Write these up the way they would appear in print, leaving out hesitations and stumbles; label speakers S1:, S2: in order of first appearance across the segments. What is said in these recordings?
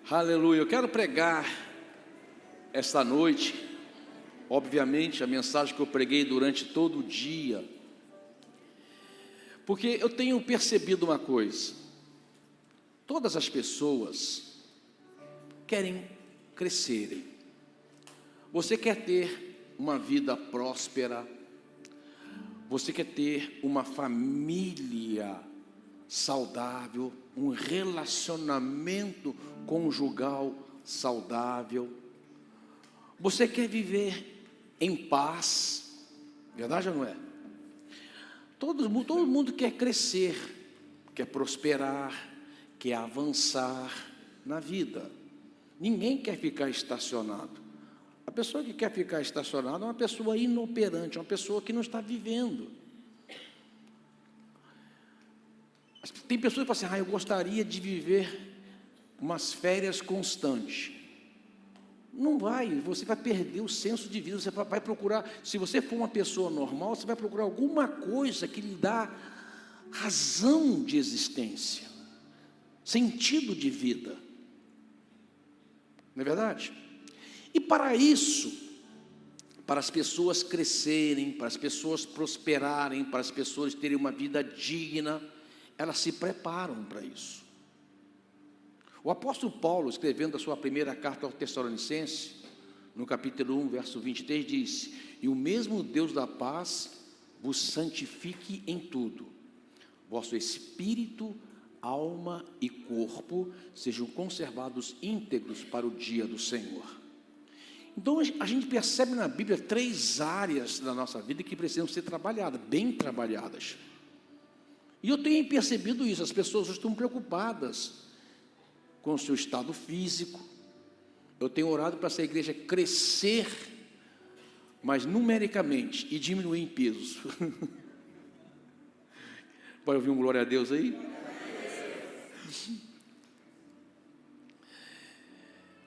S1: Aleluia, eu quero pregar esta noite, obviamente a mensagem que eu preguei durante todo o dia, porque eu tenho percebido uma coisa: todas as pessoas querem crescerem. Você quer ter uma vida próspera, você quer ter uma família saudável, um relacionamento conjugal saudável, você quer viver em paz, verdade ou não é? Todo mundo quer crescer, quer prosperar, quer avançar na vida. Ninguém quer ficar estacionado. A pessoa que quer ficar estacionada é uma pessoa inoperante, uma pessoa que não está vivendo. Tem pessoas que falam assim: eu gostaria de viver umas férias constantes. Não vai, você vai perder o senso de vida. Você vai procurar, se você for uma pessoa normal, você vai procurar alguma coisa que lhe dá razão de existência, sentido de vida. Não é verdade? E para isso, para as pessoas crescerem, para as pessoas prosperarem, para as pessoas terem uma vida digna, elas se preparam para isso. O apóstolo Paulo, escrevendo a sua primeira carta aos Tessalonicenses, no capítulo 1, verso 23, disse: e o mesmo Deus da paz vos santifique em tudo, vosso espírito, alma e corpo sejam conservados íntegros para o dia do Senhor. Então a gente percebe na Bíblia 3 áreas da nossa vida que precisam ser trabalhadas, bem trabalhadas. E eu tenho percebido isso: as pessoas estão preocupadas com o seu estado físico. Eu tenho orado para essa igreja crescer, mas numericamente, e diminuir em pesos. Pode ouvir um glória a Deus aí?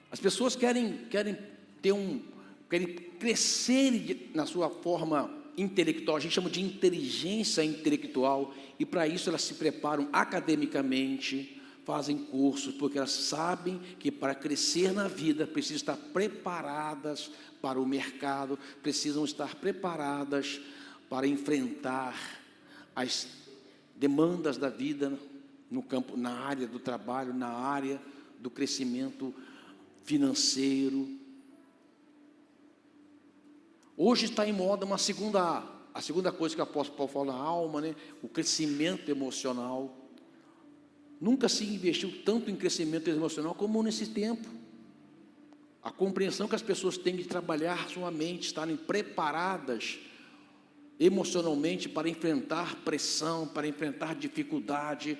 S1: As pessoas querem crescer na sua forma intelectual, a gente chama de inteligência intelectual, e para isso elas se preparam academicamente, fazem cursos, porque elas sabem que para crescer na vida precisam estar preparadas para o mercado, precisam estar preparadas para enfrentar as demandas da vida no campo, na área do trabalho, na área do crescimento financeiro. Hoje está em moda a segunda coisa que o apóstolo Paulo fala, a alma, né? O crescimento emocional. Nunca se investiu tanto em crescimento emocional como nesse tempo. A compreensão que as pessoas têm de trabalhar sua mente, estarem preparadas emocionalmente para enfrentar pressão, para enfrentar dificuldade.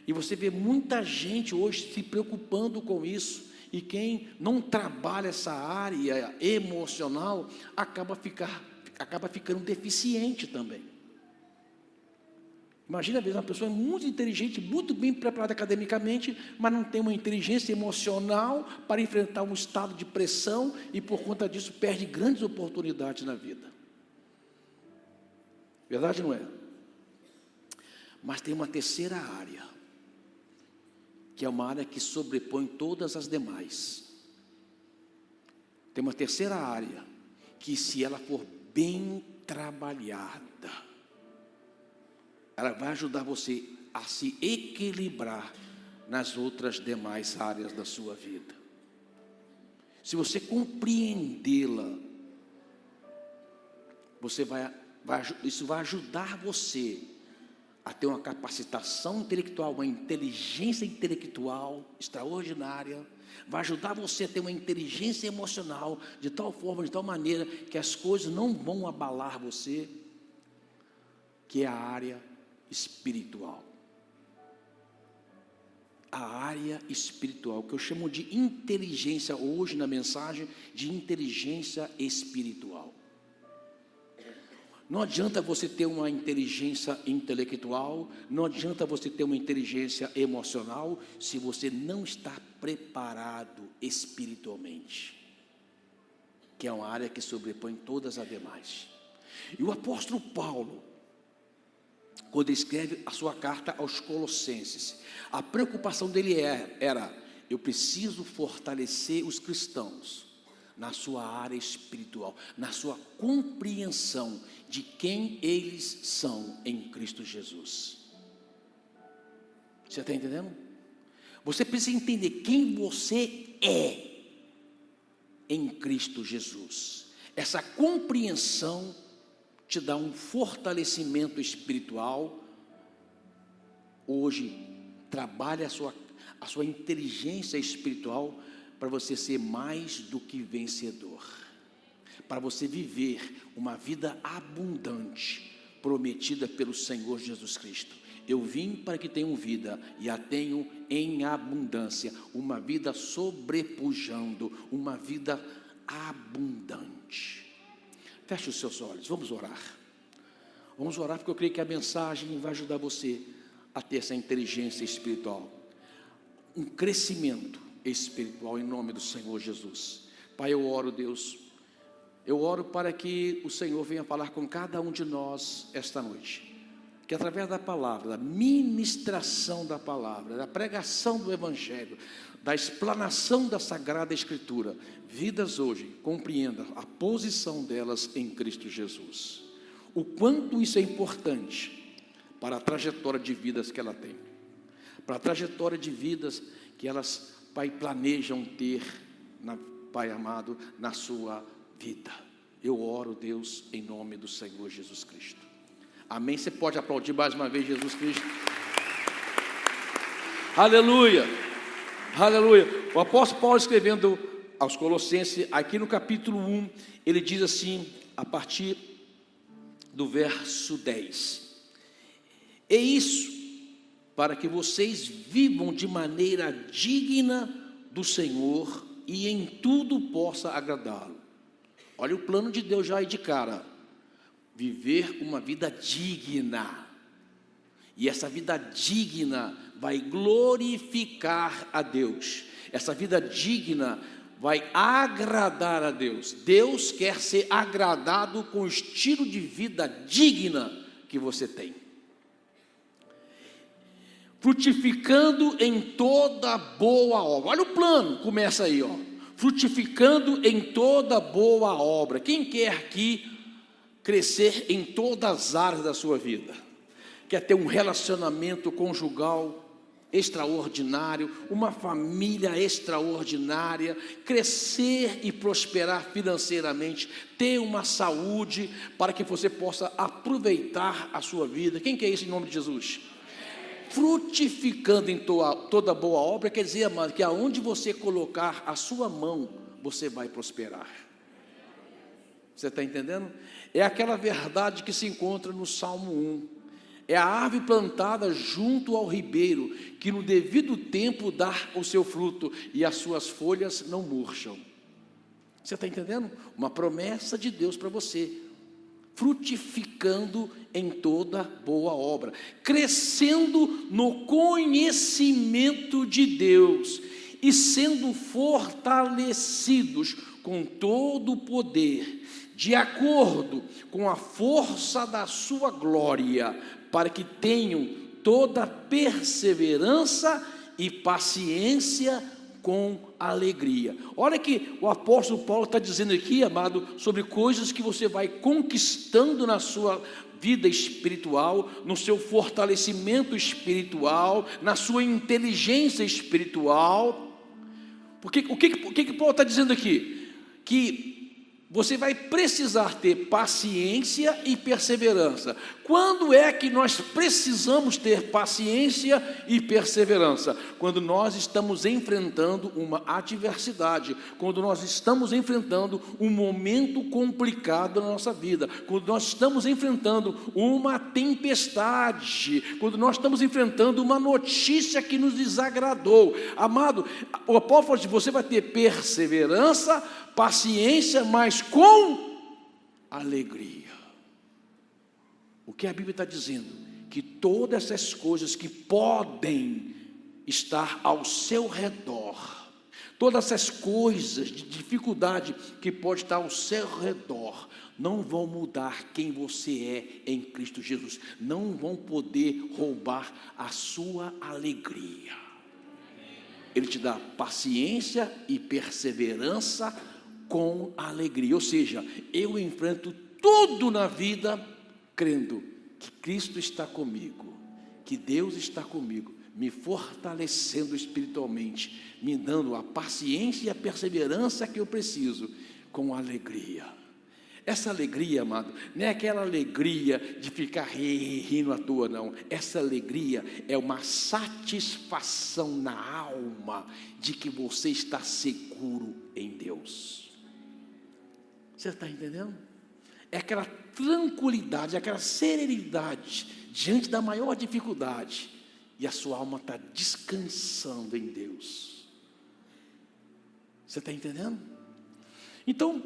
S1: E você vê muita gente hoje se preocupando com isso. E quem não trabalha essa área emocional acaba ficando deficiente também. Imagina, às vezes, uma pessoa muito inteligente, muito bem preparada academicamente, mas não tem uma inteligência emocional para enfrentar um estado de pressão e, por conta disso, perde grandes oportunidades na vida. Verdade, não é? Mas tem uma terceira área, que é uma área que sobrepõe todas as demais. Tem uma terceira área, que se ela for bem trabalhada, ela vai ajudar você a se equilibrar nas outras demais áreas da sua vida. Se você compreendê-la, isso vai ajudar você a ter uma capacitação intelectual, uma inteligência intelectual extraordinária, vai ajudar você a ter uma inteligência emocional de tal forma, de tal maneira que as coisas não vão abalar você, que é a área espiritual. A área espiritual, que eu chamo de inteligência hoje na mensagem, de inteligência espiritual. Não adianta você ter uma inteligência intelectual, não adianta você ter uma inteligência emocional, se você não está preparado espiritualmente, que é uma área que sobrepõe todas as demais. E o apóstolo Paulo, quando escreve a sua carta aos Colossenses, a preocupação dele era eu preciso fortalecer os cristãos na sua área espiritual, na sua compreensão de quem eles são em Cristo Jesus. Você está entendendo? Você precisa entender quem você é em Cristo Jesus. Essa compreensão te dá um fortalecimento espiritual. Hoje, trabalhe a sua inteligência espiritual para você ser mais do que vencedor, para você viver uma vida abundante, prometida pelo Senhor Jesus Cristo. Eu vim para que tenham vida e a tenham em abundância, uma vida sobrepujando, uma vida abundante. Feche os seus olhos, vamos orar. Vamos orar porque eu creio que a mensagem vai ajudar você a ter essa inteligência espiritual, um crescimento espiritual em nome do Senhor Jesus. Pai, eu oro, Deus, eu oro para que o Senhor venha falar com cada um de nós esta noite, que através da palavra, da ministração da palavra, da pregação do Evangelho, da explanação da Sagrada Escritura, vidas hoje compreendam a posição delas em Cristo Jesus, o quanto isso é importante para a trajetória de vidas que ela tem, para a trajetória de vidas que elas, Pai, planejam ter, Pai amado, na sua vida. Eu oro, Deus, em nome do Senhor Jesus Cristo. Amém? Você pode aplaudir mais uma vez Jesus Cristo? Aleluia, aleluia. O apóstolo Paulo, escrevendo aos Colossenses, aqui no capítulo 1, ele diz assim, a partir do verso 10: é isso, para que vocês vivam de maneira digna do Senhor e em tudo possa agradá-lo. Olha o plano de Deus já aí de cara: viver uma vida digna, e essa vida digna vai glorificar a Deus, essa vida digna vai agradar a Deus. Deus quer ser agradado com o estilo de vida digna que você tem, frutificando em toda boa obra. Olha o plano, começa aí, ó. Frutificando em toda boa obra. Quem quer aqui crescer em todas as áreas da sua vida? Quer ter um relacionamento conjugal extraordinário, uma família extraordinária, crescer e prosperar financeiramente, ter uma saúde para que você possa aproveitar a sua vida? Quem quer isso em nome de Jesus? Frutificando em toda boa obra, quer dizer, amado, que aonde você colocar a sua mão, você vai prosperar. Você está entendendo? É aquela verdade que se encontra no Salmo 1. É a árvore plantada junto ao ribeiro, que no devido tempo dá o seu fruto, e as suas folhas não murcham. Você está entendendo? Uma promessa de Deus para você. Frutificando em toda boa obra, crescendo no conhecimento de Deus e sendo fortalecidos com todo o poder, de acordo com a força da sua glória, para que tenham toda perseverança e paciência com alegria. Olha que o apóstolo Paulo está dizendo aqui, amado, sobre coisas que você vai conquistando na sua vida espiritual, no seu fortalecimento espiritual, na sua inteligência espiritual. Porque o que Paulo está dizendo aqui? Que você vai precisar ter paciência e perseverança. Quando é que nós precisamos ter paciência e perseverança? Quando nós estamos enfrentando uma adversidade, quando nós estamos enfrentando um momento complicado na nossa vida, quando nós estamos enfrentando uma tempestade, quando nós estamos enfrentando uma notícia que nos desagradou. Amado, o apóstolo fala assim: você vai ter perseverança, paciência, mas com alegria. O que a Bíblia está dizendo? Que todas essas coisas que podem estar ao seu redor, todas essas coisas de dificuldade que pode estar ao seu redor, não vão mudar quem você é em Cristo Jesus, não vão poder roubar a sua alegria. Ele te dá paciência e perseverança com alegria. Ou seja, eu enfrento tudo na vida crendo que Cristo está comigo, que Deus está comigo, me fortalecendo espiritualmente, me dando a paciência e a perseverança que eu preciso, com alegria. Essa alegria, amado, não é aquela alegria de ficar rindo à toa, não. Essa alegria é uma satisfação na alma de que você está seguro em Deus. Você está entendendo? É aquela tranquilidade, aquela serenidade diante da maior dificuldade, e a sua alma está descansando em Deus. Você está entendendo? Então,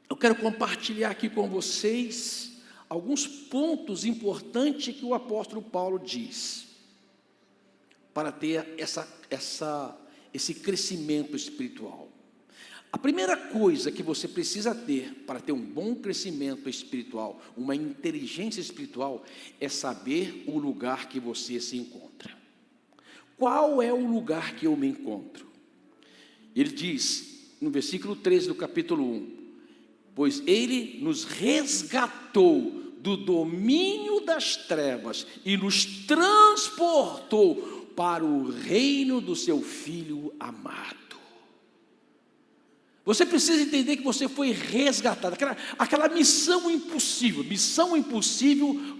S1: eu quero compartilhar aqui com vocês alguns pontos importantes que o apóstolo Paulo diz, para ter esse crescimento espiritual. A primeira coisa que você precisa ter para ter um bom crescimento espiritual, uma inteligência espiritual, é saber o lugar que você se encontra. Qual é o lugar que eu me encontro? Ele diz, no versículo 13 do capítulo 1, pois Ele nos resgatou do domínio das trevas e nos transportou para o reino do seu Filho amado. Você precisa entender que você foi resgatado, aquela missão impossível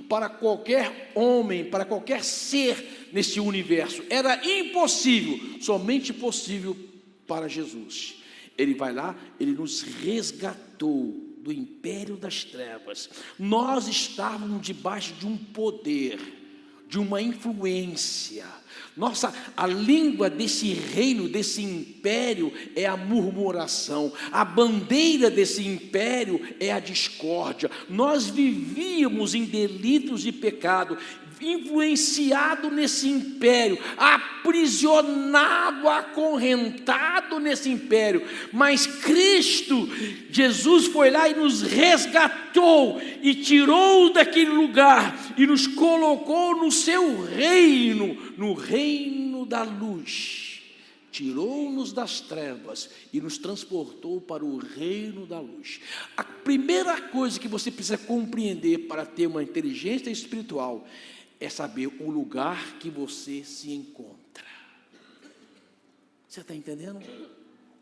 S1: para qualquer homem, para qualquer ser nesse universo, era impossível, somente possível para Jesus. Ele vai lá, ele nos resgatou do império das trevas. Nós estávamos debaixo de um poder, de uma influência. A língua desse reino, desse império é a murmuração. A bandeira desse império é a discórdia. Nós vivíamos em delitos e pecado, influenciado nesse império, aprisionado, acorrentado nesse império, mas Cristo, Jesus foi lá e nos resgatou, e tirou daquele lugar, e nos colocou no seu reino, no reino da luz, tirou-nos das trevas, e nos transportou para o reino da luz. A primeira coisa que você precisa compreender para ter uma inteligência espiritual, é saber o lugar que você se encontra. Você está entendendo?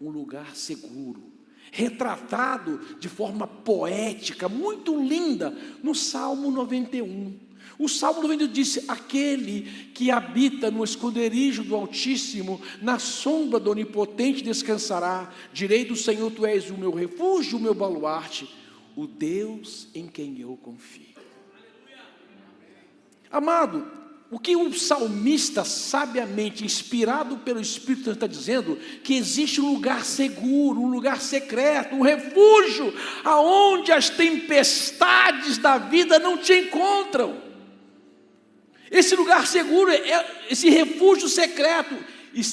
S1: Um lugar seguro, retratado de forma poética, muito linda, no Salmo 91. O Salmo 91 disse: aquele que habita no esconderijo do Altíssimo, na sombra do Onipotente descansará. Direi do Senhor, tu és o meu refúgio, o meu baluarte, o Deus em quem eu confio. Amado, o que o salmista, sabiamente, inspirado pelo Espírito Santo, está dizendo? Que existe um lugar seguro, um lugar secreto, um refúgio, aonde as tempestades da vida não te encontram. Esse lugar seguro, esse refúgio secreto,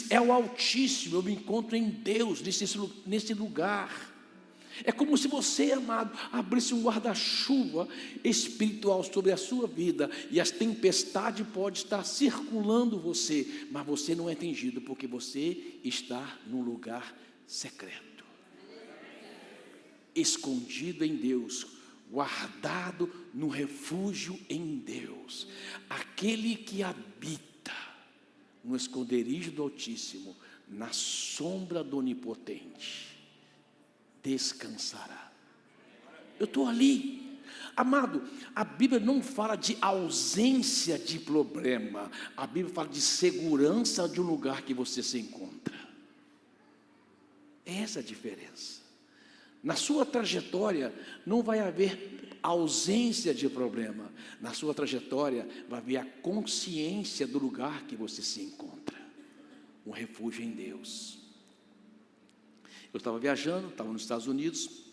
S1: é o Altíssimo. Eu me encontro em Deus, nesse lugar. É como se você, amado, abrisse um guarda-chuva espiritual sobre a sua vida, e as tempestades podem estar circulando você, mas você não é atingido, porque você está num lugar secreto, escondido em Deus, guardado no refúgio em Deus. Aquele que habita no esconderijo do Altíssimo, na sombra do Onipotente, descansará. Eu estou ali, amado. A Bíblia não fala de ausência de problema, a Bíblia fala de segurança de um lugar que você se encontra. Essa é a diferença. Na sua trajetória não vai haver ausência de problema, na sua trajetória vai haver a consciência do lugar que você se encontra, um refúgio em Deus. Eu estava viajando, estava nos Estados Unidos,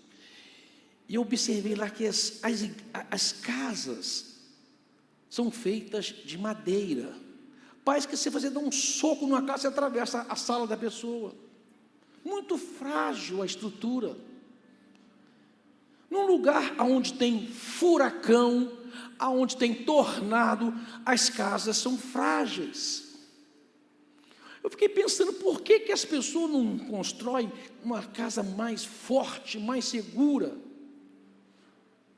S1: e eu observei lá que as casas são feitas de madeira. Parece que se você dá um soco numa casa, você atravessa a sala da pessoa. Muito frágil a estrutura. Num lugar onde tem furacão, onde tem tornado, as casas são frágeis. Eu fiquei pensando, por que que as pessoas não constroem uma casa mais forte, mais segura?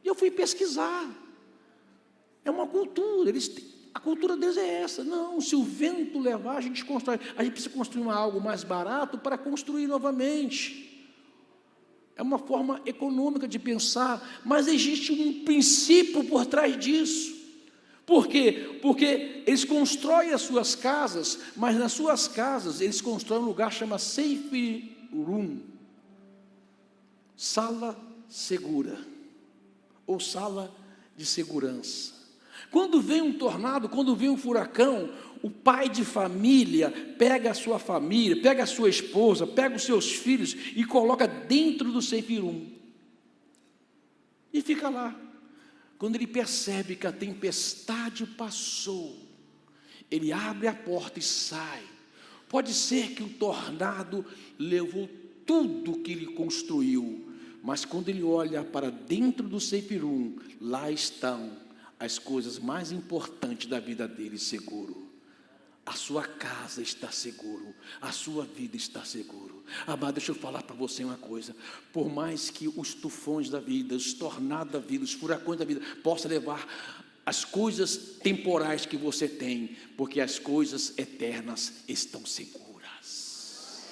S1: E eu fui pesquisar. É uma cultura, a cultura deles é essa. Não, se o vento levar, a gente constrói. A gente precisa construir algo mais barato para construir novamente. É uma forma econômica de pensar, mas existe um princípio por trás disso. Por quê? Porque eles constroem as suas casas, mas nas suas casas eles constroem um lugar chamado safe room, sala segura, ou sala de segurança. Quando vem um tornado, quando vem um furacão, o pai de família pega a sua família, pega a sua esposa, pega os seus filhos e coloca dentro do safe room. E fica lá. Quando ele percebe que a tempestade passou, ele abre a porta e sai. Pode ser que o tornado levou tudo que ele construiu, mas quando ele olha para dentro do safe room, lá estão as coisas mais importantes da vida dele seguro. A sua casa está seguro, a sua vida está seguro. Amado, deixa eu falar para você uma coisa. Por mais que os tufões da vida, os tornados da vida, os furacões da vida possam levar as coisas temporais que você tem, porque as coisas eternas estão seguras.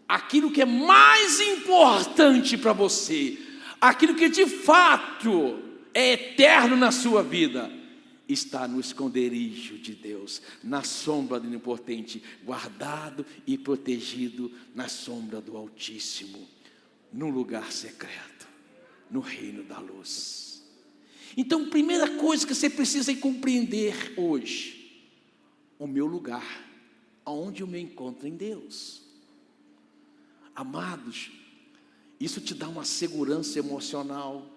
S1: Aquilo que é mais importante para você, aquilo que de fato é eterno na sua vida, está no esconderijo de Deus, na sombra do Onipotente, guardado e protegido na sombra do Altíssimo, no lugar secreto, no reino da luz. Então, primeira coisa que você precisa compreender hoje, o meu lugar, aonde eu me encontro em Deus. Amados, isso te dá uma segurança emocional,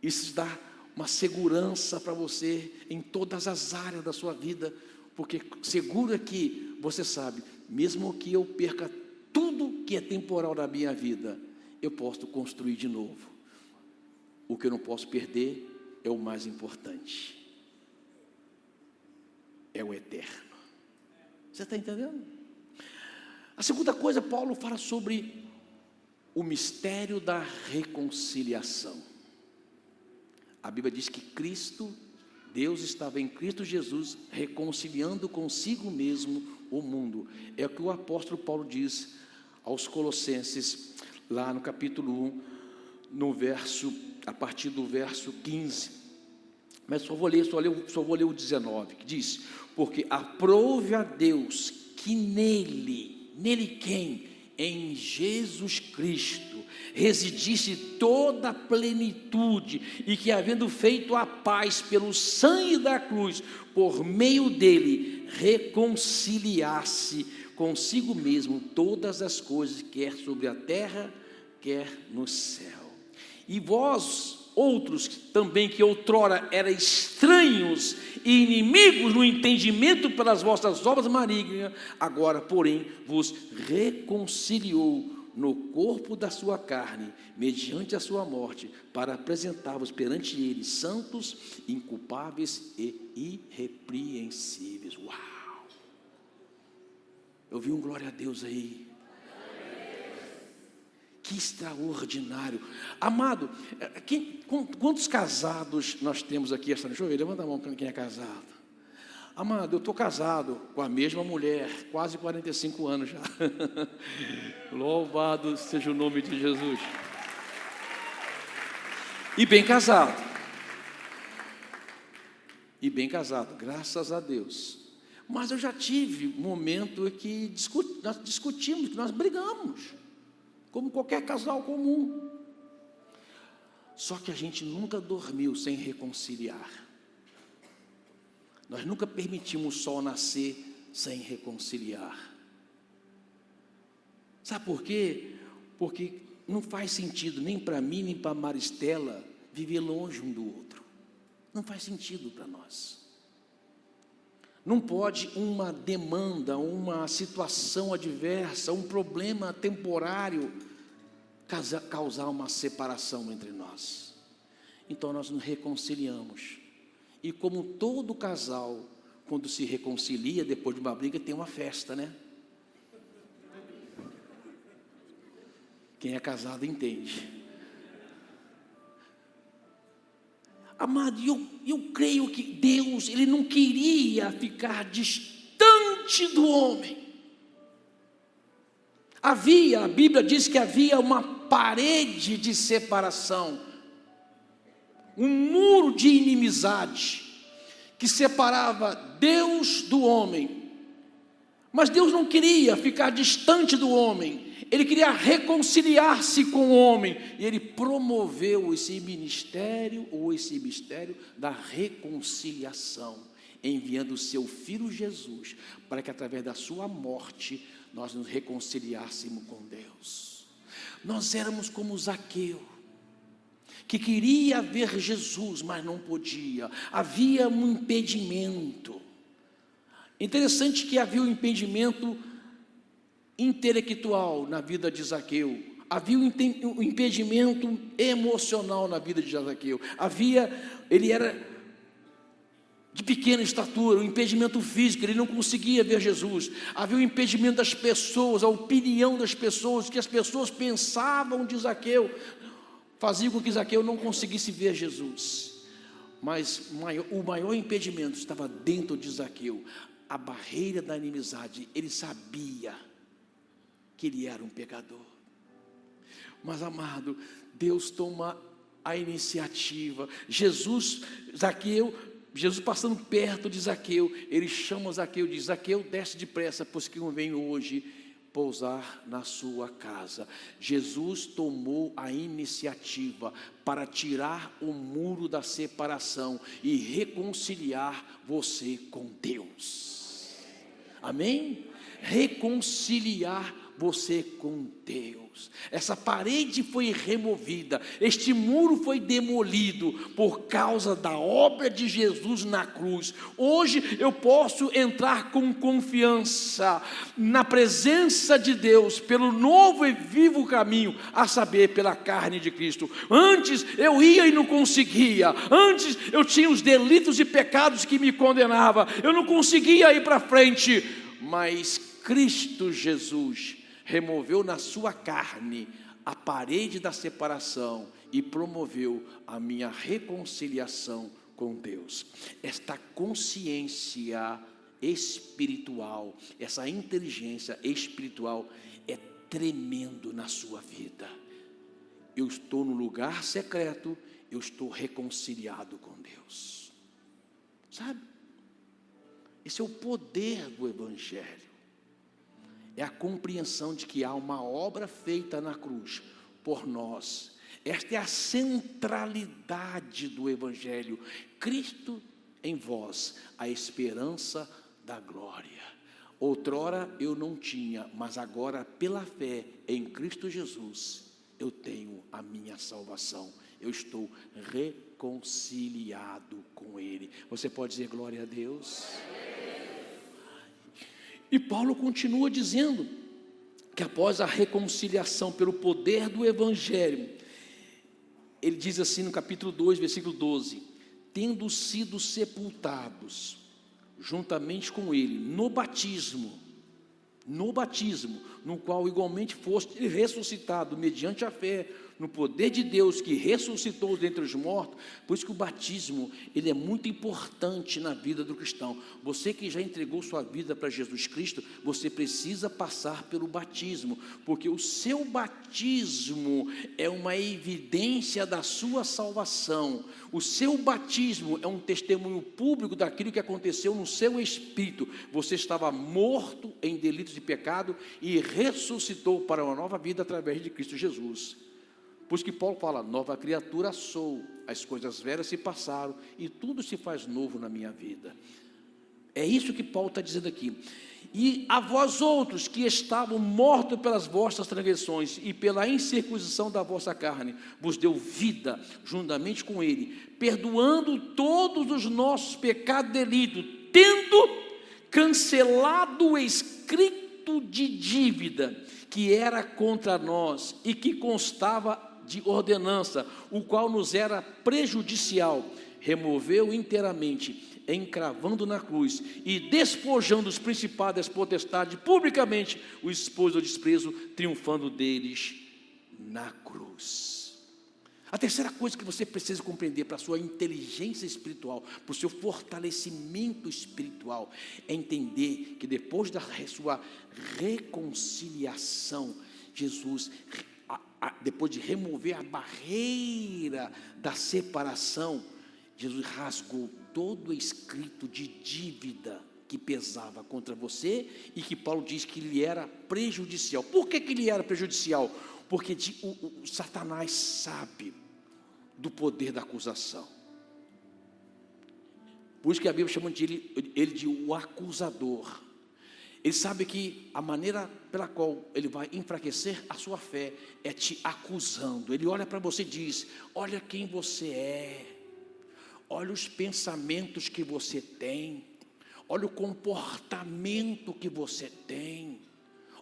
S1: isso te dá uma segurança para você em todas as áreas da sua vida, porque seguro é que você sabe, mesmo que eu perca tudo que é temporal da minha vida, eu posso construir de novo. O que eu não posso perder é o mais importante, é o eterno. Você está entendendo? A segunda coisa, Paulo fala sobre o mistério da reconciliação. A Bíblia diz que Deus estava em Cristo Jesus, reconciliando consigo mesmo o mundo. É o que o apóstolo Paulo diz aos Colossenses, lá no capítulo 1, a partir do verso 15. Mas só vou ler o 19, que diz: porque aprove a Deus que nele quem? Em Jesus Cristo, residisse toda a plenitude, e que havendo feito a paz pelo sangue da cruz, por meio dele, reconciliasse consigo mesmo todas as coisas, quer sobre a terra, quer no céu. E vós, outros também que outrora eram estranhos e inimigos no entendimento pelas vossas obras malignas, agora, porém, vos reconciliou no corpo da sua carne, mediante a sua morte, para apresentar-vos perante ele santos, inculpáveis e irrepreensíveis. Uau! Eu vi um glória a Deus aí. Que extraordinário. Amado, quantos casados nós temos aqui esta noite? Deixa eu ver, levanta a mão quem é casado. Amado, eu estou casado com a mesma mulher, quase 45 anos já. Louvado seja o nome de Jesus. E bem casado. Graças a Deus. Mas eu já tive um momento em que nós discutimos, que nós brigamos, como qualquer casal comum. Só que a gente nunca dormiu sem reconciliar. Nós nunca permitimos o sol nascer sem reconciliar. Sabe por quê? Porque não faz sentido nem para mim, nem para a Maristela viver longe um do outro. Não faz sentido para nós. Não pode uma demanda, uma situação adversa, um problema temporário causar uma separação entre nós. Então nós nos reconciliamos. E como todo casal, quando se reconcilia depois de uma briga, tem uma festa, né? Quem é casado entende. Amado, eu creio que Deus, Ele não queria ficar distante do homem. A Bíblia diz que havia uma parede de separação, um muro de inimizade, que separava Deus do homem. Mas Deus não queria ficar distante do homem, Ele queria reconciliar-se com o homem, e Ele promoveu esse mistério da reconciliação, enviando o seu Filho Jesus, para que através da sua morte, nós nos reconciliássemos com Deus. Nós éramos como Zaqueu, que queria ver Jesus, mas não podia, havia um impedimento. Interessante que havia um impedimento intelectual na vida de Zaqueu, havia um impedimento emocional na vida de Zaqueu, ele era de pequena estatura, um impedimento físico, ele não conseguia ver Jesus, havia um impedimento das pessoas, a opinião das pessoas, que as pessoas pensavam de Zaqueu, fazia com que Zaqueu não conseguisse ver Jesus. Mas o maior impedimento estava dentro de Zaqueu, a barreira da inimizade. Ele sabia que ele era um pecador. Mas, amado, Deus toma a iniciativa. Jesus passando perto de Zaqueu, ele chama Zaqueu e diz: Zaqueu, desce depressa, pois que eu venho hoje pousar na sua casa. Jesus tomou a iniciativa para tirar o muro da separação e reconciliar você com Deus. Amém? Reconciliar você com Deus. Essa parede foi removida, este muro foi demolido por causa da obra de Jesus na cruz. Hoje eu posso entrar com confiança na presença de Deus pelo novo e vivo caminho, a saber, pela carne de Cristo. Antes eu ia e não conseguia, antes eu tinha os delitos e pecados que me condenavam, eu não conseguia ir para frente, mas Cristo Jesus removeu na sua carne a parede da separação e promoveu a minha reconciliação com Deus. Esta consciência espiritual, essa inteligência espiritual é tremendo na sua vida. Eu estou no lugar secreto, eu estou reconciliado com Deus. Sabe? Esse é o poder do Evangelho. É a compreensão de que há uma obra feita na cruz por nós. Esta é a centralidade do Evangelho. Cristo em vós, a esperança da glória. Outrora eu não tinha, mas agora pela fé em Cristo Jesus, eu tenho a minha salvação. Eu estou reconciliado com Ele. Você pode dizer glória a Deus? E Paulo continua dizendo que após a reconciliação pelo poder do Evangelho, ele diz assim no capítulo 2, versículo 12: tendo sido sepultados juntamente com ele no batismo, no qual igualmente foste ressuscitado mediante a fé no poder de Deus que ressuscitou dentre os mortos. Por isso que o batismo, ele é muito importante na vida do cristão. Você que já entregou sua vida para Jesus Cristo, você precisa passar pelo batismo, porque o seu batismo é uma evidência da sua salvação. O seu batismo é um testemunho público daquilo que aconteceu no seu espírito. Você estava morto em delitos e pecado e ressuscitou para uma nova vida através de Cristo Jesus. Por isso que Paulo fala: nova criatura sou, as coisas velhas se passaram e tudo se faz novo na minha vida. É isso que Paulo está dizendo aqui. E a vós outros que estavam mortos pelas vossas transgressões e pela incircuncisão da vossa carne, vos deu vida juntamente com ele, perdoando todos os nossos pecados e delitos, tendo cancelado o escrito de dívida que era contra nós e que constava de ordenança, o qual nos era prejudicial, removeu inteiramente, encravando na cruz e despojando os principados e as potestades, publicamente o expôs ao desprezo, triunfando deles na cruz. A terceira coisa que você precisa compreender para a sua inteligência espiritual, para o seu fortalecimento espiritual, é entender que depois da sua reconciliação, Jesus, depois de remover a barreira da separação, Jesus rasgou todo o escrito de dívida que pesava contra você e que Paulo diz que ele era prejudicial. Por que ele era prejudicial? Porque o Satanás sabe do poder da acusação. Por isso que a Bíblia chama ele de o acusador. Ele sabe que a maneira pela qual ele vai enfraquecer a sua fé é te acusando. Ele olha para você e diz: olha quem você é, olha os pensamentos que você tem, olha o comportamento que você tem,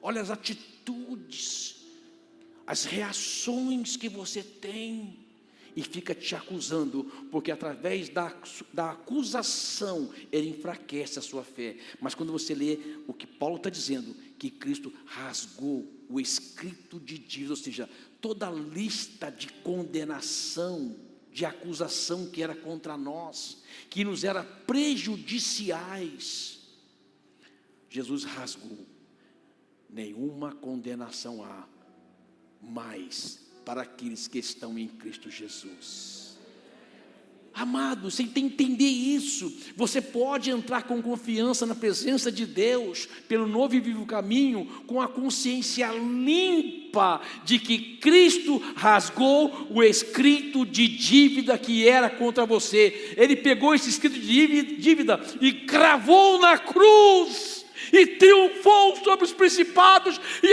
S1: olha as atitudes, as reações que você tem, e fica te acusando, porque através da acusação ele enfraquece a sua fé. Mas quando você lê o que Paulo está dizendo, que Cristo rasgou o escrito de dívida, ou seja, toda a lista de condenação, de acusação que era contra nós, que nos era prejudiciais, Jesus rasgou. Nenhuma condenação há mais para aqueles que estão em Cristo Jesus. Amado, você tem que entender isso. Você pode entrar com confiança na presença de Deus, pelo novo e vivo caminho, com a consciência limpa de que Cristo rasgou o escrito de dívida que era contra você. Ele pegou esse escrito de dívida e cravou na cruz, e triunfou sobre os principados e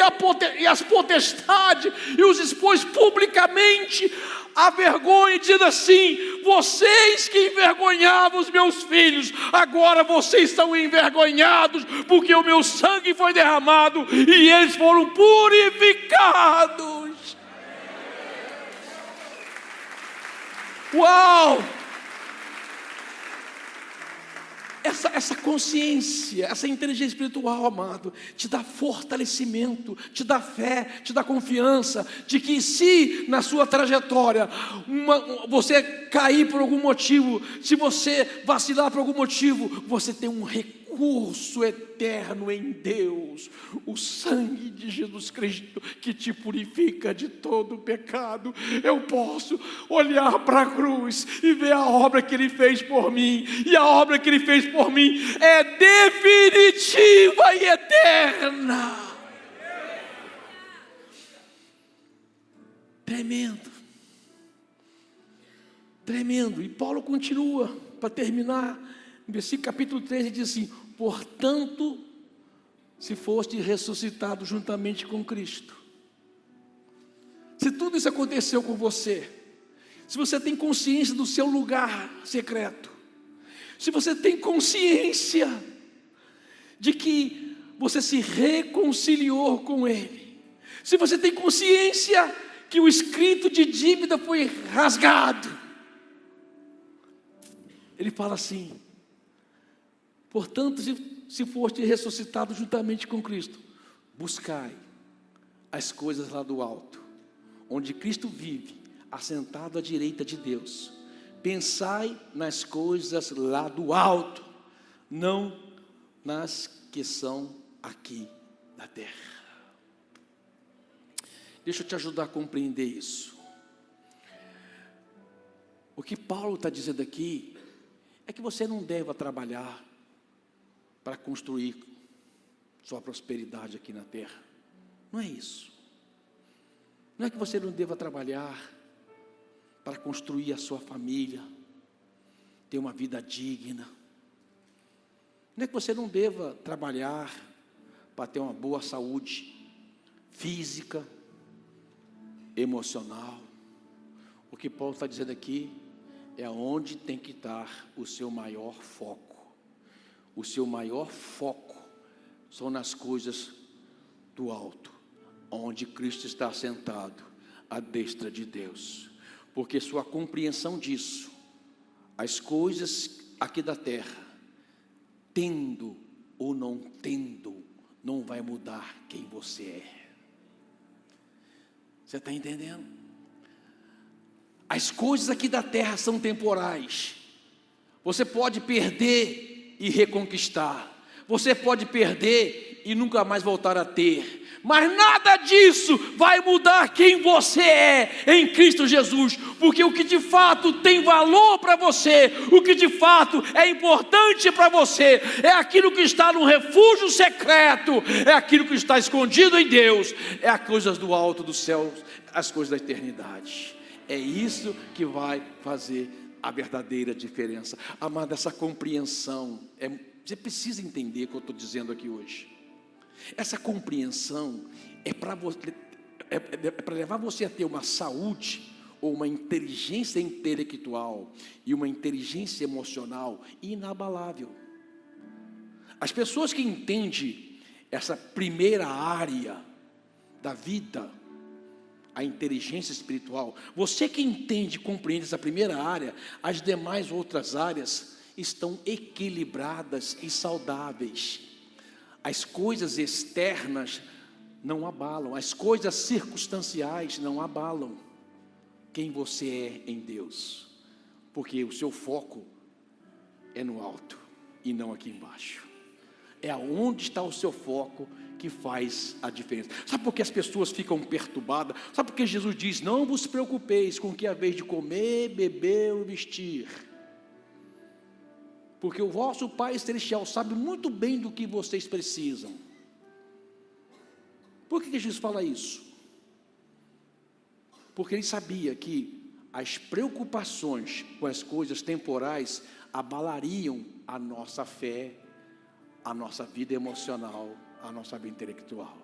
S1: as potestades, e os expôs publicamente a vergonha, dizendo assim: vocês que envergonhavam os meus filhos, agora vocês estão envergonhados, porque o meu sangue foi derramado e eles foram purificados. Uau! Essa consciência, essa inteligência espiritual, amado, te dá fortalecimento, te dá fé, te dá confiança de que se na sua trajetória você cair por algum motivo, se você vacilar por algum motivo, você tem um recurso eterno em Deus, o sangue de Jesus Cristo que te purifica de todo pecado. Eu posso olhar para a cruz e ver a obra que Ele fez por mim, e a obra que Ele fez por mim é definitiva e eterna. Tremendo. Tremendo. E Paulo continua, para terminar, no versículo capítulo 13, ele diz assim: portanto, se foste ressuscitado juntamente com Cristo, se tudo isso aconteceu com você, se você tem consciência do seu lugar secreto, se você tem consciência de que você se reconciliou com Ele, se você tem consciência que o escrito de dívida foi rasgado, ele fala assim: portanto, se foste ressuscitado juntamente com Cristo, buscai as coisas lá do alto, onde Cristo vive, assentado à direita de Deus. Pensai nas coisas lá do alto, não nas que são aqui da terra. Deixa eu te ajudar a compreender isso. O que Paulo está dizendo aqui é que você não deva trabalhar para construir sua prosperidade aqui na terra. Não é isso. Não é que você não deva trabalhar para construir a sua família, ter uma vida digna. Não é que você não deva trabalhar para ter uma boa saúde física, emocional. O que Paulo está dizendo aqui é onde tem que estar o seu maior foco. O seu maior foco são nas coisas do alto, onde Cristo está sentado à destra de Deus. Porque sua compreensão disso, as coisas aqui da terra, tendo ou não tendo, não vai mudar quem você é. Você está entendendo? As coisas aqui da terra são temporais. Você pode perder e reconquistar. Você pode perder e nunca mais voltar a ter. Mas nada disso vai mudar quem você é em Cristo Jesus. Porque o que de fato tem valor para você, o que de fato é importante para você, é aquilo que está no refúgio secreto, é aquilo que está escondido em Deus, é as coisas do alto dos céus, as coisas da eternidade. É isso que vai fazer a verdadeira diferença. Amada, essa compreensão, você precisa entender o que eu estou dizendo aqui hoje. Essa compreensão é para levar você a ter uma saúde, ou uma inteligência intelectual e uma inteligência emocional inabalável. As pessoas que entendem essa primeira área da vida, a inteligência espiritual, você que entende e compreende essa primeira área, as demais outras áreas estão equilibradas e saudáveis. As coisas externas não abalam, as coisas circunstanciais não abalam quem você é em Deus, porque o seu foco é no alto e não aqui embaixo. É aonde está o seu foco que faz a diferença. Sabe por que as pessoas ficam perturbadas? Sabe por que Jesus diz: não vos preocupeis com o que é a vez de comer, beber ou vestir? Porque o vosso Pai Celestial sabe muito bem do que vocês precisam. Por que Jesus fala isso? Porque ele sabia que as preocupações com as coisas temporais abalariam a nossa fé, a nossa vida emocional, a nossa vida intelectual.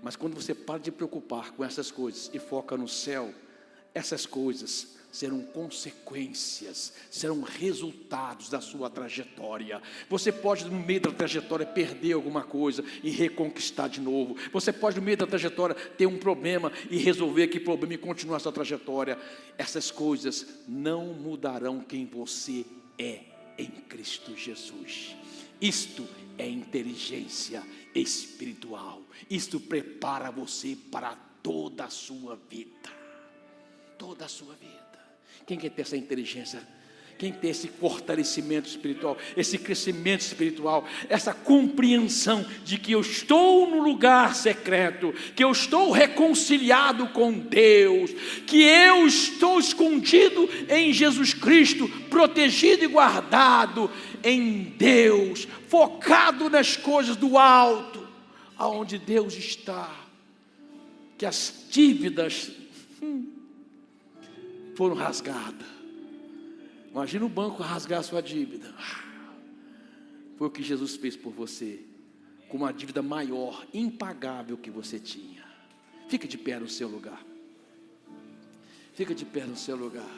S1: Mas quando você para de preocupar com essas coisas e foca no céu, essas coisas serão consequências, serão resultados da sua trajetória. Você pode no meio da trajetória perder alguma coisa e reconquistar de novo. Você pode no meio da trajetória ter um problema e resolver aquele problema e continuar a sua trajetória. Essas coisas não mudarão quem você é em Cristo Jesus. Isto é inteligência espiritual. Isto prepara você para toda a sua vida. Toda a sua vida. Quem quer ter essa inteligência? Quem tem esse fortalecimento espiritual, esse crescimento espiritual, essa compreensão de que eu estou no lugar secreto, que eu estou reconciliado com Deus, que eu estou escondido em Jesus Cristo, protegido e guardado em Deus, focado nas coisas do alto, aonde Deus está, que as dívidas foram rasgadas. Imagina o banco rasgar a sua dívida. Foi o que Jesus fez por você, com uma dívida maior, impagável que você tinha. Fica de pé no seu lugar. Fica de pé no seu lugar.